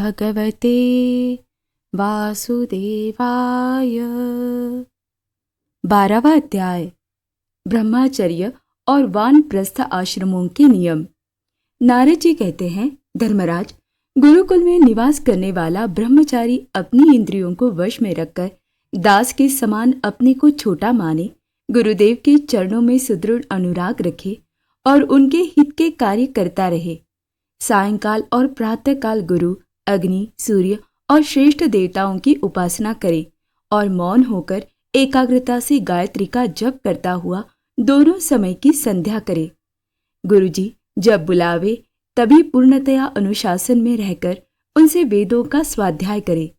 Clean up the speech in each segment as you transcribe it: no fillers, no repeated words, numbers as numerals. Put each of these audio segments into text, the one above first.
भगवते वासुदेवाय। 12वां अध्याय ब्रह्मचर्य और वानप्रस्थ आश्रमों के नियम। नारद जी कहते हैं, धर्मराज, गुरुकुल में निवास करने वाला ब्रह्मचारी अपनी इंद्रियों को वश में रखकर दास के समान अपने को छोटा माने, गुरुदेव के चरणों में सुदृढ़ अनुराग रखे और उनके हित के कार्य करता रहे। सायंकाल और प्रातःकाल गुरु, अग्नि, सूर्य और श्रेष्ठ देवताओं की उपासना करे और मौन होकर एकाग्रता से गायत्री का जप करता हुआ दोनों समय की संध्या करे। गुरुजी जब बुलावे तभी पूर्णतया अनुशासन में रहकर उनसे वेदों का स्वाध्याय करे।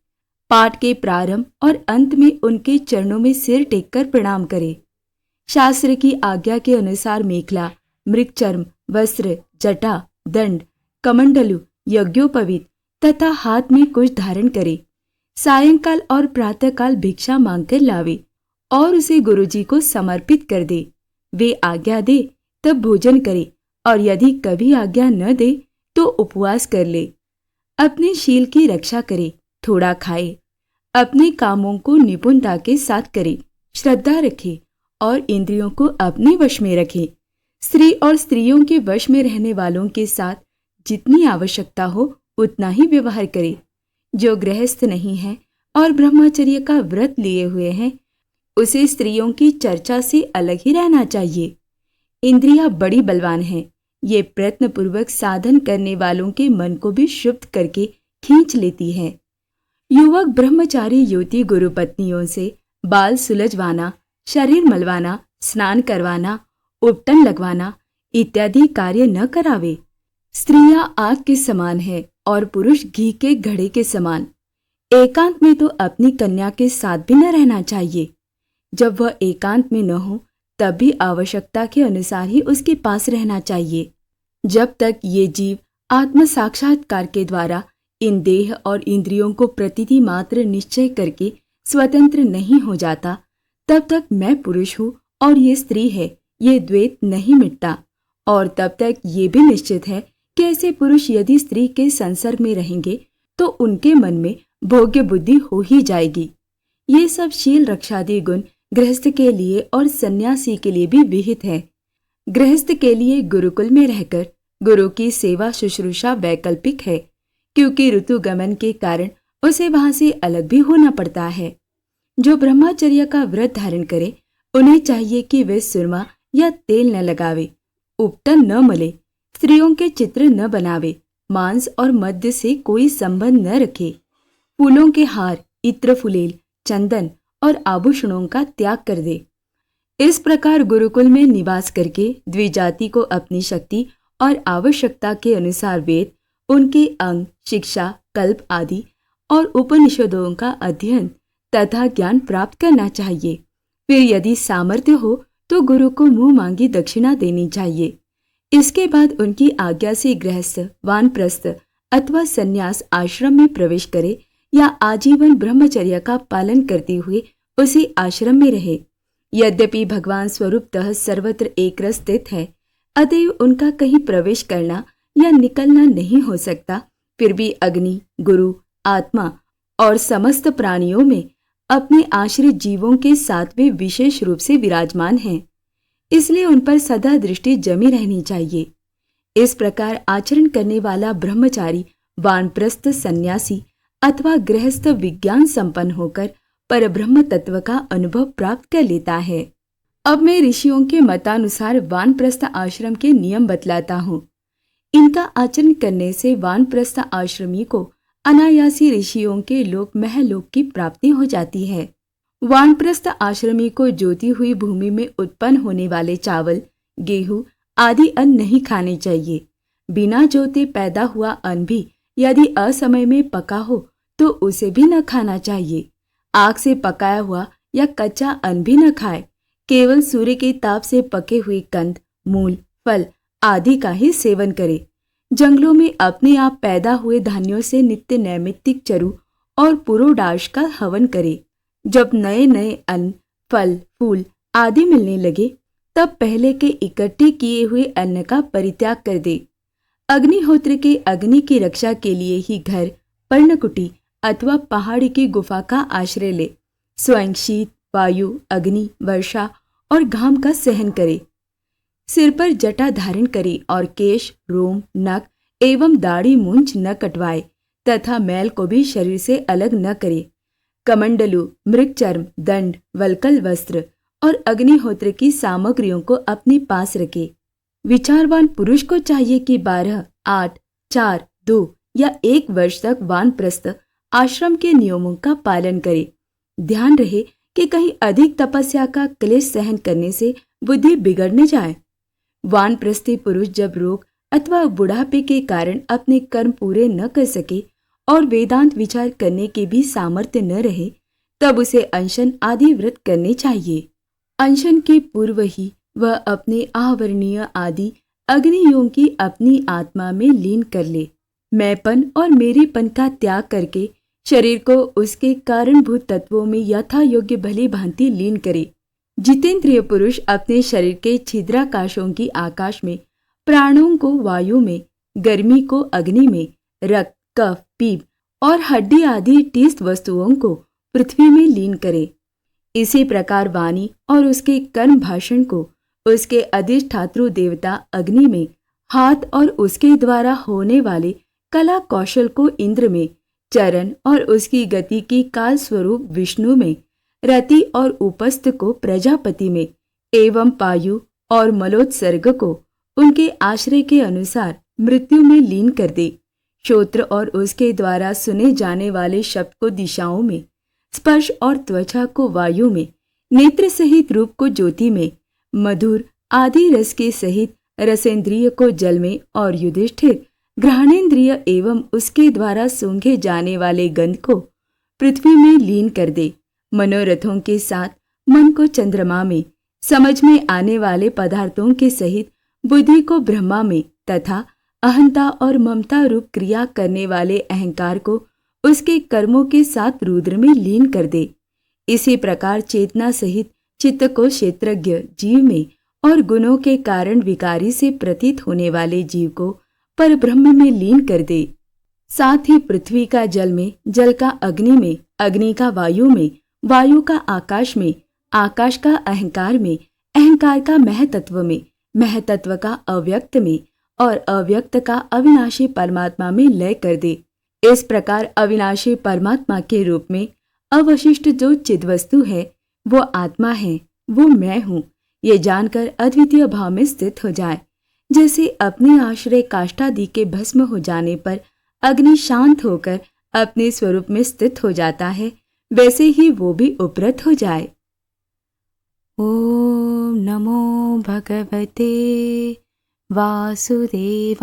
पाठ के प्रारंभ और अंत में उनके चरणों में सिर टेककर प्रणाम करे। शास्त्र की आज्ञा के अनुसार मेखला, मृगचर्म, वस्त्र, जटा, दंड, कमंडलु, यज्ञोपवीत तथा हाथ में कुछ धारण करे। सायंकाल और प्रातःकाल भिक्षा मांगकर लावे और उसे गुरुजी को समर्पित कर दे। वे आज्ञा दे तब भोजन करे और यदि कभी आज्ञा न दे तो उपवास कर ले। अपने शील की रक्षा करे, थोड़ा खाए, अपने कामों को निपुणता के साथ करे, श्रद्धा रखे और इंद्रियों को अपने वश में रखे। स्त्री और स्त्रियों के वश में रहने वालों के साथ जितनी आवश्यकता हो उतना ही व्यवहार करे। जो गृहस्थ नहीं है और ब्रह्मचर्य का व्रत लिए हुए हैं, उसे स्त्रियों की चर्चा से अलग ही रहना चाहिए। इंद्रियां बड़ी बलवान हैं, ये प्रयत्नपूर्वक साधन करने वालों के मन को भी शुद्ध करके खींच लेती है। युवक ब्रह्मचारी युवती गुरु पत्नियों से बाल सुलझवाना, शरीर मलवाना, स्नान करवाना, उपटन लगवाना इत्यादि कार्य न करावे। स्त्रियां आग के समान है और पुरुष घी के घड़े के समान। एकांत में तो अपनी कन्या के साथ भी न रहना चाहिए। जब वह एकांत में न हो तब भी आवश्यकता के अनुसार ही उसके पास रहना चाहिए। जब तक ये जीव आत्म साक्षात्कार के द्वारा इन देह और इंद्रियों को प्रतिथि मात्र निश्चय करके स्वतंत्र नहीं हो जाता, तब तक मैं पुरुष हूँ और ये स्त्री है, ये द्वैत नहीं मिटता। और तब तक ये भी निश्चित है कि ऐसे पुरुष यदि स्त्री के संसर्ग में रहेंगे तो उनके मन में भोग्य बुद्धि हो ही जाएगी। ये सब शील रक्षादि गुण गृहस्थ के लिए और सन्यासी के लिए भी विहित है। गृहस्थ के लिए गुरुकुल में रहकर गुरु की सेवा शुश्रूषा वैकल्पिक है, क्योंकि ऋतुगमन के कारण उसे वहां से अलग भी होना पड़ता है। जो ब्रह्मचर्य का व्रत धारण करे उन्हें चाहिए कि वे सुरमा या तेल न लगावे, उपटन न मले, स्त्रियों के चित्र न बनावे, मांस और मद्य से कोई संबंध न रखे, फूलों के हार, इत्र फुलेल, चंदन और आभूषणों का त्याग कर दे। इस प्रकार गुरुकुल में निवास करके द्विजाति को अपनी शक्ति और आवश्यकता के अनुसार वेद, उनके अंग, शिक्षा, कल्प आदि और उपनिषदों का अध्ययन तथा ज्ञान प्राप्त करना चाहिए। फिर यदि सामर्थ्य हो तो गुरु को मुंह मांगी दक्षिणा देनी चाहिए। इसके बाद उनकी आज्ञा से गृहस्थ, वानप्रस्थ अथवा संन्यास आश्रम में प्रवेश करे या आजीवन ब्रह्मचर्य का पालन करते हुए उसी आश्रम में रहे। यद्यपि भगवान स्वरूपतः सर्वत्र एक रस स्थित है, अतएव उनका कहीं प्रवेश करना या निकलना नहीं हो सकता, फिर भी अग्नि, गुरु, आत्मा और समस्त प्राणियों में अपने आश्रित जीवों के साथ वे विशेष रूप से विराजमान हैं, इसलिए उन पर सदा दृष्टि जमी रहनी चाहिए। इस प्रकार आचरण करने वाला ब्रह्मचारी, वानप्रस्थ, सन्यासी अथवा गृहस्थ विज्ञान संपन्न होकर परब्रह्म तत्व का अनुभव प्राप्त कर लेता है। अब मैं ऋषियों के मतानुसार वानप्रस्थ आश्रम के नियम बतलाता हूँ। इनका आचरण करने से वानप्रस्थ आश्रमी को अनायासी ऋषियों के लोक महलोक की प्राप्ति हो जाती है। वानप्रस्थ आश्रमी को जोती हुई भूमि में उत्पन्न होने वाले चावल, गेहूं आदि अन्न नहीं खाने चाहिए। बिना जोते पैदा हुआ अन्न भी यदि असमय में पका हो तो उसे भी न खाना चाहिए। आग से पकाया हुआ या कच्चा अन्न भी न खाए। केवल सूर्य के ताप से पके हुए कंद, मूल, फल आदि का ही सेवन करे। जंगलों में अपने आप पैदा हुए धान्यों से नित्य नैमित्तिक चरु और पुरोडाश का हवन करे। जब नए नए अन्न, फल, फूल आदि मिलने लगे तब पहले के इकट्ठे किए हुए अन्न का परित्याग कर दे। अग्निहोत्र के अग्नि की रक्षा के लिए ही घर, पर्णकुटी अथवा पहाड़ी की गुफा का आश्रय ले। स्वयं शीत, वायु, अग्नि, वर्षा और घाम का सहन करे। सिर पर जटा धारण करे और केश, रोम, नख एवं दाढ़ी मूंछ न कटवाए तथा मैल को भी शरीर से अलग न करे। कमंडलू, मृगचर्म, दंड, वल्कल वस्त्र और अग्निहोत्र की सामग्रियों को अपने पास रखे। विचारवान पुरुष को चाहिए कि 12, 8, 4, 2 या 1 वर्ष तक वानप्रस्थ आश्रम के नियमों का पालन करे। ध्यान रहे कि कहीं अधिक तपस्या का क्लेश सहन करने से बुद्धि बिगड़ने जाए। वानप्रस्थी पुरुष जब रोग अथवा बुढ़ापे के कारण अपने कर्म पूरे न कर सके और वेदांत विचार करने के भी सामर्थ्य न रहे, तब उसे अनशन आदि व्रत करने चाहिए। अनशन के पूर्व ही वह अपने आवरणीय आदि अग्नियोग की अपनी आत्मा में लीन कर ले। मैंपन और मेरेपन का त्याग करके शरीर को उसके कारणभूत तत्वों में यथा योग्य भली भांति लीन करे। जितेंद्रिय पुरुष अपने शरीर के छिद्राकाशों की आकाश में, प्राणों को वायु में, गर्मी को अग्नि में, रक्त, कफ, पीप और हड्डी आदि टीस्थ वस्तुओं को पृथ्वी में लीन करे। इसी प्रकार वाणी और उसके कर्म भाषण को उसके अधिष्ठातृ देवता अग्नि में, हाथ और उसके द्वारा होने वाले कला कौशल को इंद्र में, चरण और उसकी गति की काल स्वरूप विष्णु में, रति और उपस्थ को प्रजापति में एवं पायु और मलोत्सर्ग को उनके आश्रय के अनुसार मृत्यु में लीन कर दे। श्रोत्र और उसके द्वारा सुने जाने वाले शब्द को दिशाओं में, स्पर्श और त्वचा को वायु में, नेत्र सहित रूप को ज्योति में, मधुर आदि रस के सहित रसेंद्रिय को जल में और युधिष्ठिर घ्राणेन्द्रिय एवं उसके द्वारा सूंघे जाने वाले गंध को पृथ्वी में लीन कर दे। मनोरथों के साथ मन को चंद्रमा में, समझ में आने वाले पदार्थों के सहित बुद्धि को ब्रह्मा में तथा अहंता और ममता रूप क्रिया करने वाले अहंकार को उसके कर्मों के साथ रुद्र में लीन कर दे। इसी प्रकार चेतना सहित चित्त को क्षेत्रज्ञ जीव में और गुणों के कारण विकारी से प्रतीत होने वाले जीव को पर ब्रह्म में लीन कर दे। साथ ही पृथ्वी का जल में, जल का अग्नि में, अग्नि का वायु में, वायु का आकाश में, आकाश का अहंकार में, अहंकार का महतत्व में, महतत्व का अव्यक्त में और अव्यक्त का अविनाशी परमात्मा में लय कर दे। इस प्रकार अविनाशी परमात्मा के रूप में अवशिष्ट जो चिद्वस्तु है वो आत्मा है, वो मैं हूँ, ये जानकर अद्वितीय भाव में स्थित हो जाए। जैसे अपने आश्रय काष्ठादि के भस्म हो जाने पर अग्नि शांत होकर अपने स्वरूप में स्थित हो जाता है, वैसे ही वो भी उपरत हो जाए। ओम नमो भगवते वासुदेवाय।